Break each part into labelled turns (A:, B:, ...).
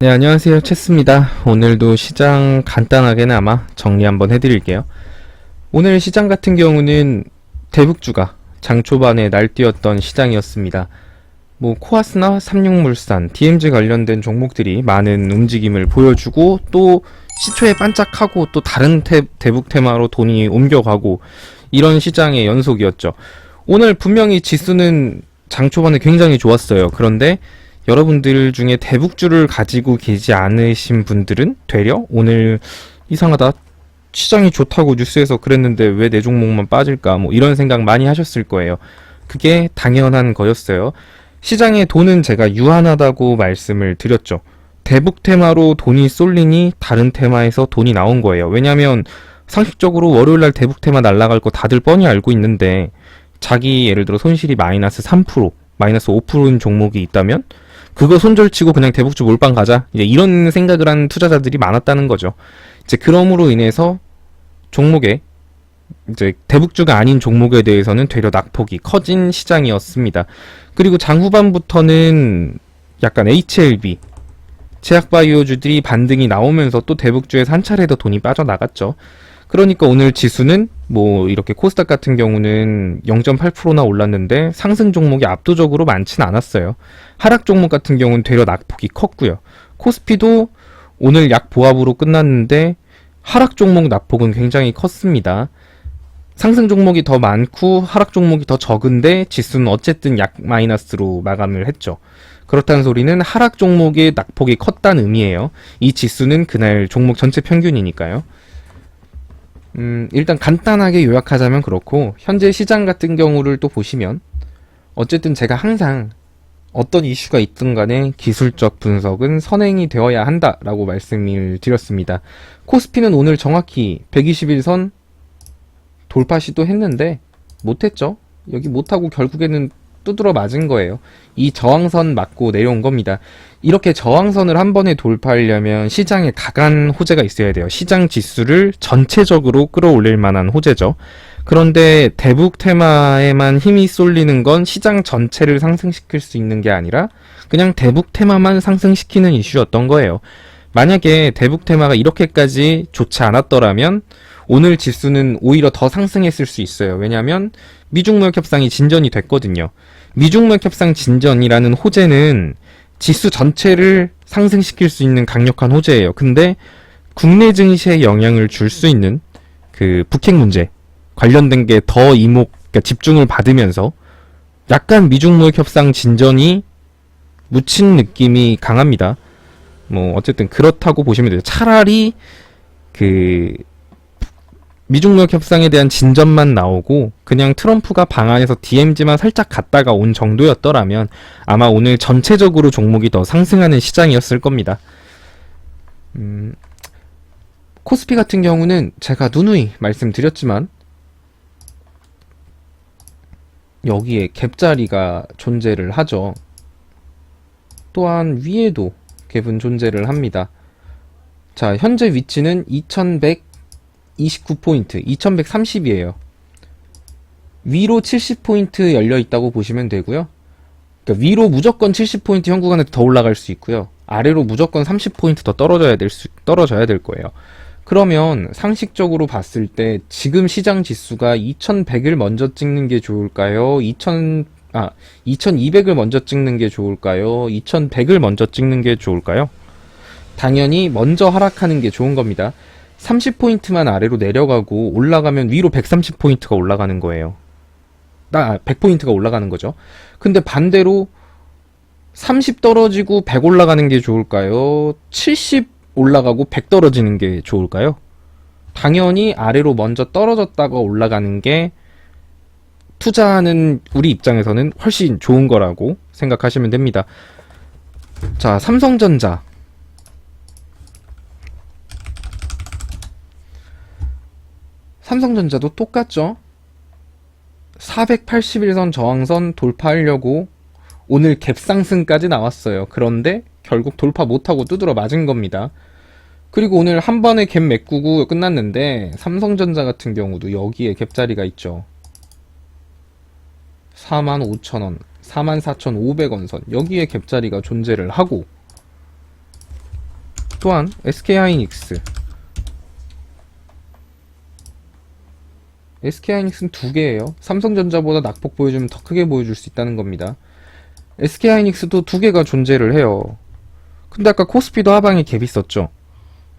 A: 네, 안녕하세요. 체스입니다. 오늘도 시장 간단하게나마 정리 한번 해드릴게요. 오늘 시장 같은 경우는 대북주가 장 초반에 날뛰었던 시장이었습니다. 코아스나 삼육물산, DMZ 관련된 종목들이 많은 움직임을 보여주고 또 시초에 반짝하고 또 다른 대북 테마로 돈이 옮겨가고 이런 시장의 연속이었죠. 오늘 분명히 지수는 장 초반에 굉장히 좋았어요. 그런데 여러분들 중에 대북주를 가지고 계지 않으신 분들은 되려 오늘 이상하다, 시장이 좋다고 뉴스에서 그랬는데 왜 내 종목만 빠질까, 이런 생각 많이 하셨을 거예요. 그게 당연한 거였어요. 시장의 돈은 제가 유한하다고 말씀을 드렸죠. 대북 테마로 돈이 쏠리니 다른 테마에서 돈이 나온 거예요. 왜냐면 상식적으로 월요일날 대북 테마 날라갈 거 다들 뻔히 알고 있는데, 자기 예를 들어 손실이 마이너스 3%, 마이너스 5%인 종목이 있다면 그거 손절치고 그냥 대북주 몰빵 가자, 이제 이런 생각을 한 투자자들이 많았다는 거죠. 이제 그럼으로 인해서 종목에, 이제 대북주가 아닌 종목에 대해서는 되려 낙폭이 커진 시장이었습니다. 그리고 장 후반부터는 약간 HLB, 제약바이오주들이 반등이 나오면서 또 대북주에서 한 차례 더 돈이 빠져나갔죠. 그러니까 오늘 지수는 이렇게 코스닥 같은 경우는 0.8%나 올랐는데 상승 종목이 압도적으로 많진 않았어요. 하락 종목 같은 경우는 되려 낙폭이 컸고요. 코스피도 오늘 약 보합으로 끝났는데 하락 종목 낙폭은 굉장히 컸습니다. 상승 종목이 더 많고 하락 종목이 더 적은데 지수는 어쨌든 약 마이너스로 마감을 했죠. 그렇다는 소리는 하락 종목의 낙폭이 컸다는 의미예요. 이 지수는 그날 종목 전체 평균이니까요. 일단 간단하게 요약하자면 그렇고, 현재 시장 같은 경우를 또 보시면 어쨌든 제가 항상 어떤 이슈가 있든 간에 기술적 분석은 선행이 되어야 한다라고 말씀을 드렸습니다. 코스피는 오늘 정확히 121선 돌파 시도했는데 못했죠. 여기 못하고 결국에는 두드러 맞은 거예요. 이 저항선 맞고 내려온 겁니다. 이렇게 저항선을 한 번에 돌파하려면 시장에 강한 호재가 있어야 돼요. 시장 지수를 전체적으로 끌어올릴 만한 호재죠. 그런데 대북 테마에만 힘이 쏠리는 건 시장 전체를 상승시킬 수 있는 게 아니라 그냥 대북 테마만 상승시키는 이슈였던 거예요. 만약에 대북 테마가 이렇게까지 좋지 않았더라면 오늘 지수는 오히려 더 상승했을 수 있어요. 왜냐하면 미중무역 협상이 진전이 됐거든요. 미중무역 협상 진전이라는 호재는 지수 전체를 상승시킬 수 있는 강력한 호재예요. 근데 국내 증시에 영향을 줄 수 있는 그 북핵 문제 관련된 게 더 그러니까 집중을 받으면서 약간 미중무역 협상 진전이 묻힌 느낌이 강합니다. 어쨌든 그렇다고 보시면 돼요. 차라리 그 미중무역 협상에 대한 진전만 나오고 그냥 트럼프가 방한해서 DMZ만 살짝 갔다가 온 정도였더라면 아마 오늘 전체적으로 종목이 더 상승하는 시장이었을 겁니다. 코스피 같은 경우는 제가 누누이 말씀드렸지만 여기에 갭자리가 존재를 하죠. 또한 위에도 갭은 존재를 합니다. 자, 현재 위치는 2129포인트, 2130이에요. 위로 70포인트 열려있다고 보시면 되고요. 그러니까 위로 무조건 70포인트 현구간에 더 올라갈 수 있고요. 아래로 무조건 30포인트 더 떨어져야 될 거예요. 그러면 상식적으로 봤을 때 지금 시장 지수가 2100을 먼저 찍는 게 좋을까요? 2200을 먼저 찍는 게 좋을까요? 2100을 먼저 찍는 게 좋을까요? 당연히 먼저 하락하는 게 좋은 겁니다. 30포인트만 아래로 내려가고 올라가면 위로 130포인트가 올라가는 거예요. 100포인트가 올라가는 거죠. 근데 반대로 30 떨어지고 100 올라가는 게 좋을까요? 70 올라가고 100 떨어지는 게 좋을까요? 당연히 아래로 먼저 떨어졌다가 올라가는 게 투자하는 우리 입장에서는 훨씬 좋은 거라고 생각하시면 됩니다. 자, 삼성전자도 똑같죠. 481선 저항선 돌파하려고 오늘 갭상승까지 나왔어요. 그런데 결국 돌파 못하고 두드러 맞은 겁니다. 그리고 오늘 한 번에 갭 메꾸고 끝났는데 삼성전자 같은 경우도 여기에 갭자리가 있죠. 45,000원, 44,500원 선, 여기에 갭자리가 존재를 하고 또한 SK하이닉스는 두 개예요. 삼성전자보다 낙폭 보여주면 더 크게 보여줄 수 있다는 겁니다. SK하이닉스도 두 개가 존재를 해요. 근데 아까 코스피도 하방에 갭이 있었죠.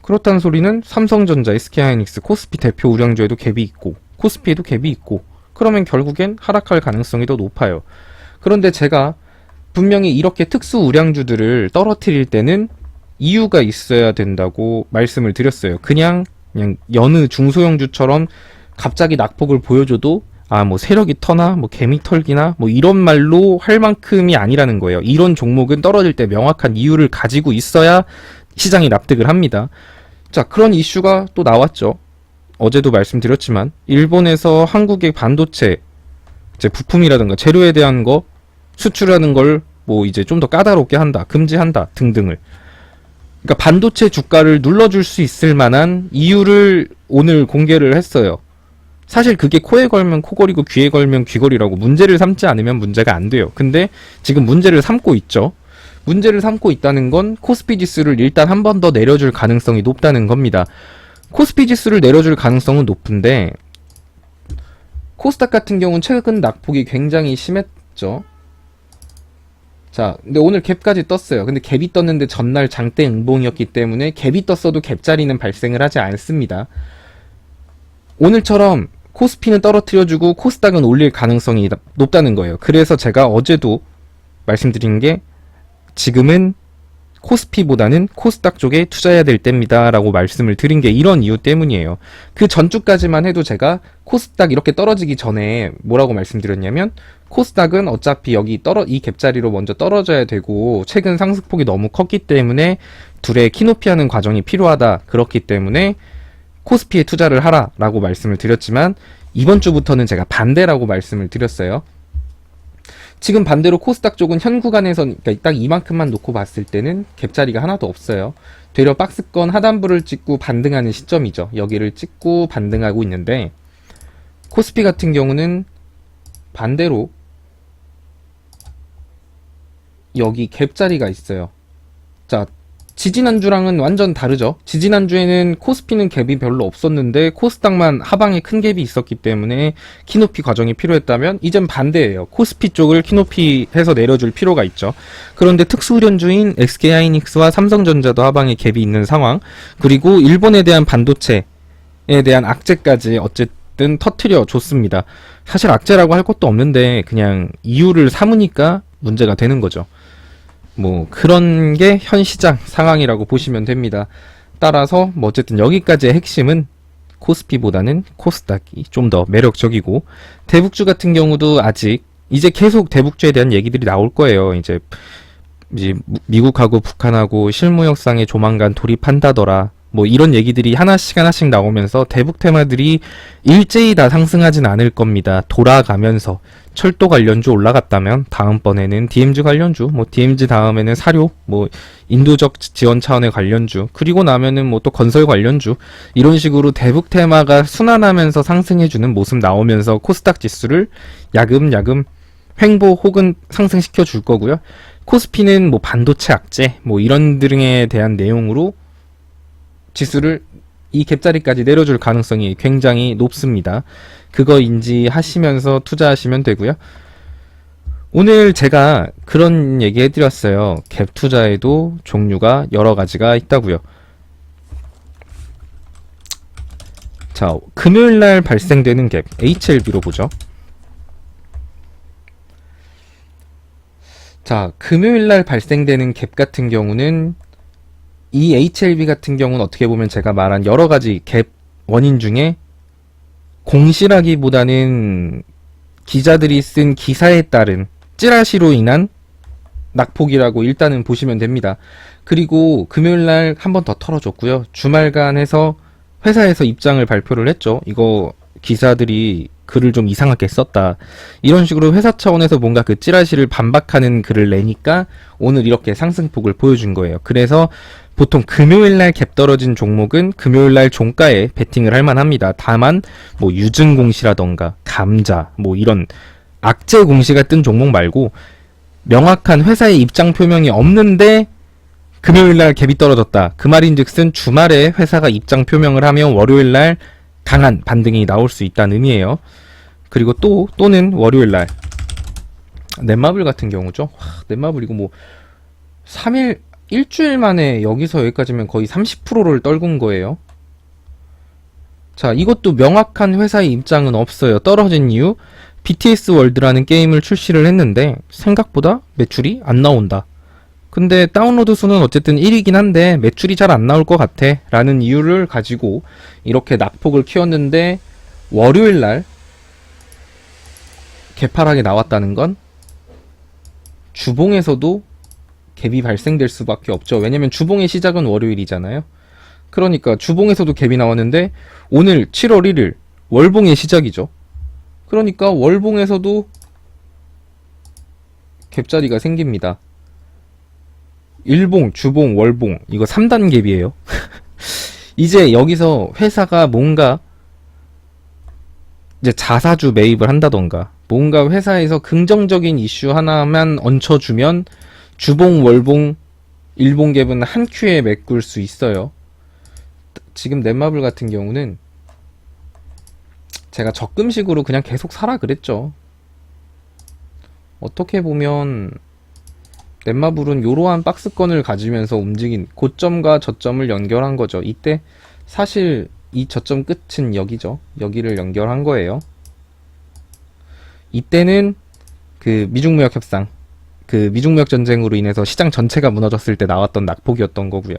A: 그렇다는 소리는 삼성전자, SK하이닉스, 코스피 대표 우량주에도 갭이 있고 코스피에도 갭이 있고, 그러면 결국엔 하락할 가능성이 더 높아요. 그런데 제가 분명히 이렇게 특수 우량주들을 떨어뜨릴 때는 이유가 있어야 된다고 말씀을 드렸어요. 그냥 여느 중소형주처럼 갑자기 낙폭을 보여줘도 뭐 세력이 터나 뭐 개미 털기나 뭐 이런 말로 할 만큼이 아니라는 거예요. 이런 종목은 떨어질 때 명확한 이유를 가지고 있어야 시장이 납득을 합니다. 자, 그런 이슈가 또 나왔죠. 어제도 말씀드렸지만 일본에서 한국의 반도체 이제 부품이라든가 재료에 대한 거 수출하는 걸 뭐 이제 좀 더 까다롭게 한다, 금지한다 등등을. 그러니까 반도체 주가를 눌러줄 수 있을 만한 이유를 오늘 공개를 했어요. 사실 그게 코에 걸면 코걸이고 귀에 걸면 귀걸이라고 문제를 삼지 않으면 문제가 안 돼요. 근데 지금 문제를 삼고 있죠. 문제를 삼고 있다는 건 코스피 지수를 일단 한 번 더 내려줄 가능성이 높다는 겁니다. 코스피 지수를 내려줄 가능성은 높은데 코스닥 같은 경우는 최근 낙폭이 굉장히 심했죠. 자, 근데 오늘 갭까지 떴어요. 근데 갭이 떴는데 전날 장대 응봉이었기 때문에 갭이 떴어도 갭자리는 발생을 하지 않습니다. 오늘처럼 코스피는 떨어뜨려주고 코스닥은 올릴 가능성이 높다는 거예요. 그래서 제가 어제도 말씀드린 게 지금은 코스피보다는 코스닥 쪽에 투자해야 될 때입니다 라고 말씀을 드린 게 이런 이유 때문이에요. 그 전주까지만 해도 제가 코스닥 이렇게 떨어지기 전에 뭐라고 말씀드렸냐면, 코스닥은 어차피 여기 이 갭자리로 먼저 떨어져야 되고 최근 상승폭이 너무 컸기 때문에 둘의 키높이하는 과정이 필요하다, 그렇기 때문에 코스피에 투자를 하라 라고 말씀을 드렸지만, 이번 주부터는 제가 반대라고 말씀을 드렸어요. 지금 반대로 코스닥 쪽은 현 구간에서 그러니까 딱 이만큼만 놓고 봤을 때는 갭자리가 하나도 없어요. 되려 박스권 하단부를 찍고 반등하는 시점이죠. 여기를 찍고 반등하고 있는데, 코스피 같은 경우는 반대로 여기 갭자리가 있어요. 자, 지지난주랑은 완전 다르죠. 지지난주에는 코스피는 갭이 별로 없었는데 코스닥만 하방에 큰 갭이 있었기 때문에 키높이 과정이 필요했다면, 이젠 반대예요. 코스피 쪽을 키높이 해서 내려줄 필요가 있죠. 그런데 특수우량주인 SK하이닉스와 삼성전자도 하방에 갭이 있는 상황, 그리고 일본에 대한 반도체에 대한 악재까지 어쨌든 터트려 줬습니다. 사실 악재라고 할 것도 없는데 그냥 이유를 삼으니까 문제가 되는 거죠. 뭐 그런 게 현 시장 상황이라고 보시면 됩니다. 따라서 뭐 어쨌든 여기까지의 핵심은 코스피보다는 코스닥이 좀 더 매력적이고, 대북주 같은 경우도 아직 이제 계속 대북주에 대한 얘기들이 나올 거예요. 이제 미국하고 북한하고 실무 협상에 조만간 돌입한다더라, 뭐 이런 얘기들이 하나씩 나오면서 대북 테마들이 일제히 다 상승하진 않을 겁니다. 돌아가면서 철도 관련주 올라갔다면 다음번에는 DMZ 관련주, 뭐 DMZ 다음에는 사료, 뭐 인도적 지원 차원의 관련주, 그리고 나면은 뭐 또 건설 관련주, 이런 식으로 대북 테마가 순환하면서 상승해주는 모습 나오면서 코스닥 지수를 야금야금 횡보 혹은 상승시켜 줄 거고요. 코스피는 뭐 반도체 악재, 뭐 이런 등에 대한 내용으로 지수를 이 갭자리까지 내려줄 가능성이 굉장히 높습니다. 그거 인지하시면서 투자하시면 되고요. 오늘 제가 그런 얘기 해드렸어요. 갭 투자에도 종류가 여러 가지가 있다고요. 자, 금요일날 발생되는 갭 HLB로 보죠. 자, 금요일날 발생되는 갭 같은 경우는, 이 HLB 같은 경우는 어떻게 보면 제가 말한 여러 가지 갭 원인 중에 공시라기보다는 기자들이 쓴 기사에 따른 찌라시로 인한 낙폭이라고 일단은 보시면 됩니다. 그리고 금요일날 한 번 더 털어줬고요. 주말간 해서 회사에서 입장을 발표를 했죠. 이거 기사들이 글을 좀 이상하게 썼다, 이런 식으로 회사 차원에서 뭔가 그 찌라시를 반박하는 글을 내니까 오늘 이렇게 상승폭을 보여준 거예요. 그래서 보통 금요일날 갭 떨어진 종목은 금요일날 종가에 베팅을 할 만합니다. 다만 뭐 유증 공시라던가 감자, 뭐 이런 악재 공시가 뜬 종목 말고 명확한 회사의 입장 표명이 없는데 금요일날 갭이 떨어졌다. 그 말인즉슨 주말에 회사가 입장 표명을 하면 월요일날 강한 반등이 나올 수 있다는 의미예요. 그리고 또는 월요일날 넷마블 같은 경우죠. 넷마블 이거 뭐 3일 일주일 만에 여기서 여기까지면 거의 30%를 떨군 거예요. 자, 이것도 명확한 회사의 입장은 없어요. 떨어진 이유, BTS 월드라는 게임을 출시를 했는데 생각보다 매출이 안 나온다. 근데 다운로드 수는 어쨌든 1위긴 한데 매출이 잘 안 나올 것 같아 라는 이유를 가지고 이렇게 낙폭을 키웠는데 월요일날 개파락이 나왔다는 건 주봉에서도 갭이 발생될 수밖에 없죠. 왜냐면 주봉의 시작은 월요일이잖아요. 그러니까 주봉에서도 갭이 나왔는데 오늘 7월 1일 월봉의 시작이죠. 그러니까 월봉에서도 갭자리가 생깁니다. 일봉, 주봉, 월봉 이거 3단 갭이에요. 이제 여기서 회사가 뭔가 이제 자사주 매입을 한다던가 뭔가 회사에서 긍정적인 이슈 하나만 얹혀주면 주봉, 월봉, 일봉 갭은 한 큐에 메꿀 수 있어요. 지금 넷마블 같은 경우는 제가 적금식으로 그냥 계속 사라 그랬죠. 어떻게 보면 넷마블은 이러한 박스권을 가지면서 움직인 고점과 저점을 연결한 거죠. 이때 사실 이 저점 끝은 여기죠. 여기를 연결한 거예요. 이때는 그 미중무역 협상, 그 미중무역 전쟁으로 인해서 시장 전체가 무너졌을 때 나왔던 낙폭이었던 거고요.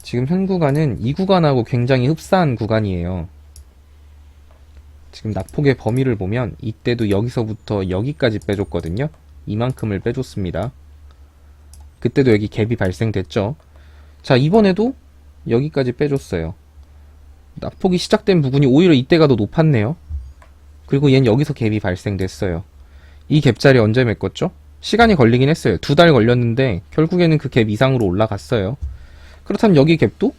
A: 지금 현 구간은 이 구간하고 굉장히 흡사한 구간이에요. 지금 낙폭의 범위를 보면 이때도 여기서부터 여기까지 빼줬거든요. 이만큼을 빼줬습니다. 그때도 여기 갭이 발생됐죠. 자, 이번에도 여기까지 빼줬어요. 낙폭이 시작된 부분이 오히려 이때가 더 높았네요. 그리고 얘는 여기서 갭이 발생됐어요. 이 갭자리 언제 메꿨죠? 시간이 걸리긴 했어요. 2달 걸렸는데 결국에는 그 갭 이상으로 올라갔어요. 그렇다면 여기 갭도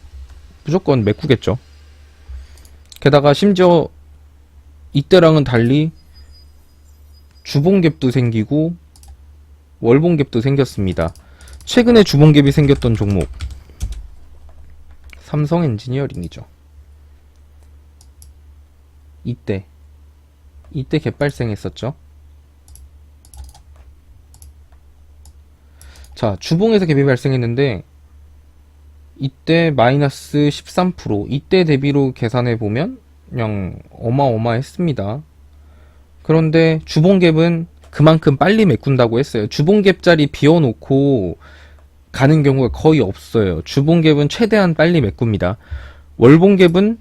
A: 무조건 메꾸겠죠. 게다가 심지어 이때랑은 달리 주봉갭도 생기고 월봉갭도 생겼습니다. 최근에 주봉갭이 생겼던 종목 삼성 엔지니어링이죠. 이때 갭 발생했었죠. 자, 주봉에서 갭이 발생했는데 이때 마이너스 13%, 이때 대비로 계산해 보면 그냥 어마어마했습니다. 그런데 주봉갭은 그만큼 빨리 메꾼다고 했어요. 주봉갭자리 비워놓고 가는 경우가 거의 없어요. 주봉갭은 최대한 빨리 메꿉니다. 월봉갭은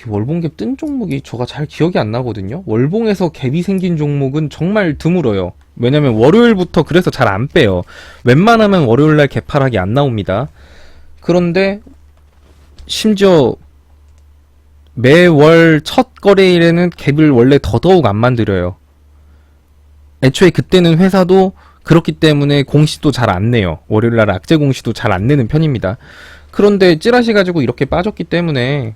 A: 월봉갭 뜬 종목이 저가 잘 기억이 안 나거든요. 월봉에서 갭이 생긴 종목은 정말 드물어요. 왜냐면 월요일부터 그래서 잘 안 빼요. 웬만하면 월요일날 갭하락이 안 나옵니다. 그런데 심지어 매월 첫 거래일에는 갭을 원래 더더욱 안 만들어요. 애초에 그때는 회사도 그렇기 때문에 공시도 잘 안 내요. 월요일날 악재 공시도 잘 안 내는 편입니다. 그런데 찌라시 가지고 이렇게 빠졌기 때문에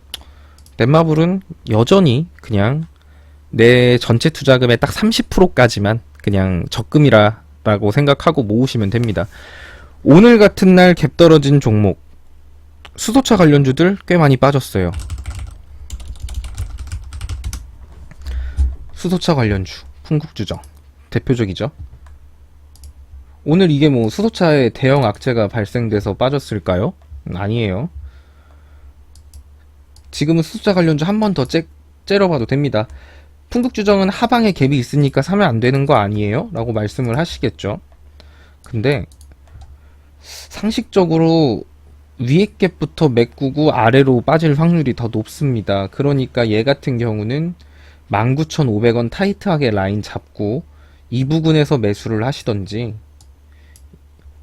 A: 넷마블은 여전히 그냥 내 전체 투자금의 딱 30%까지만 그냥 적금이라고 생각하고 모으시면 됩니다. 오늘 같은 날 갭 떨어진 종목 수소차 관련주들 꽤 많이 빠졌어요. 수소차 관련주 풍국주정 대표적이죠. 오늘 이게 뭐 수소차에 대형 악재가 발생돼서 빠졌을까요? 아니에요. 지금은 수소차 관련주 한 번 더 째려봐도 됩니다. 풍국주정은 하방에 갭이 있으니까 사면 안 되는 거 아니에요? 라고 말씀을 하시겠죠. 근데 상식적으로 위에 갭부터 메꾸고 아래로 빠질 확률이 더 높습니다. 그러니까 얘 같은 경우는 19,500원 타이트하게 라인 잡고 이 부근에서 매수를 하시던지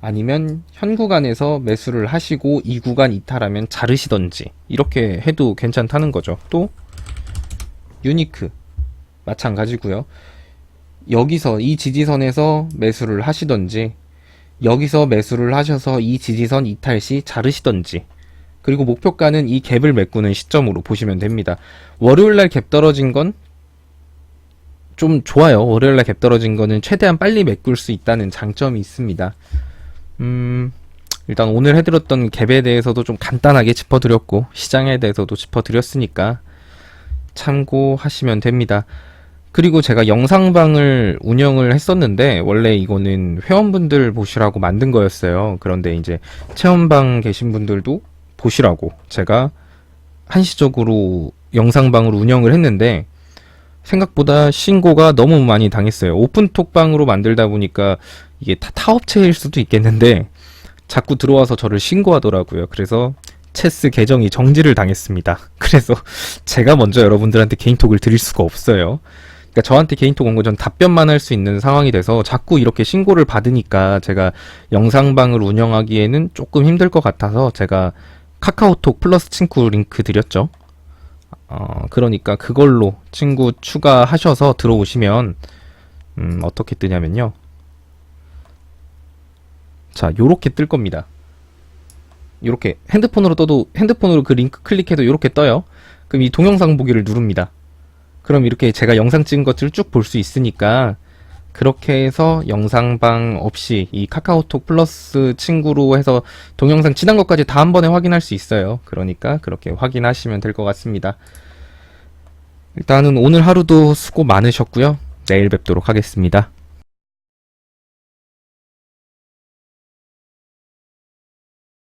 A: 아니면 현 구간에서 매수를 하시고 이 구간 이탈하면 자르시던지 이렇게 해도 괜찮다는 거죠. 또 유니크 마찬가지고요. 여기서 이 지지선에서 매수를 하시던지 여기서 매수를 하셔서 이 지지선 이탈 시 자르시던지 그리고 목표가는 이 갭을 메꾸는 시점으로 보시면 됩니다. 월요일날 갭 떨어진 건 좀 좋아요. 월요일날 갭 떨어진 거는 최대한 빨리 메꿀 수 있다는 장점이 있습니다. 일단 오늘 해드렸던 갭에 대해서도 좀 간단하게 짚어드렸고 시장에 대해서도 짚어드렸으니까 참고하시면 됩니다. 그리고 제가 영상방을 운영을 했었는데 원래 이거는 회원분들 보시라고 만든 거였어요. 그런데 이제 체험방 계신 분들도 보시라고 제가 한시적으로 영상방으로 운영을 했는데 생각보다 신고가 너무 많이 당했어요. 오픈톡방으로 만들다 보니까 이게 다 타업체일 수도 있겠는데 자꾸 들어와서 저를 신고하더라고요. 그래서 체스 계정이 정지를 당했습니다. 그래서 제가 먼저 여러분들한테 개인톡을 드릴 수가 없어요. 그러니까 저한테 개인톡 온 거 전 답변만 할 수 있는 상황이 돼서 자꾸 이렇게 신고를 받으니까 제가 영상방을 운영하기에는 조금 힘들 것 같아서 제가 카카오톡 플러스 친구 링크 드렸죠. 그러니까 그걸로 친구 추가하셔서 들어오시면 어떻게 뜨냐면요. 자, 요렇게 뜰 겁니다. 요렇게 핸드폰으로 떠도 핸드폰으로 그 링크 클릭해도 요렇게 떠요. 그럼 이 동영상 보기를 누릅니다. 그럼 이렇게 제가 영상 찍은 것들을 쭉 볼 수 있으니까 그렇게 해서 영상방 없이 이 카카오톡 플러스 친구로 해서 동영상 지난 것까지 다 한 번에 확인할 수 있어요. 그러니까 그렇게 확인하시면 될 것 같습니다. 일단은 오늘 하루도 수고 많으셨고요. 내일 뵙도록 하겠습니다.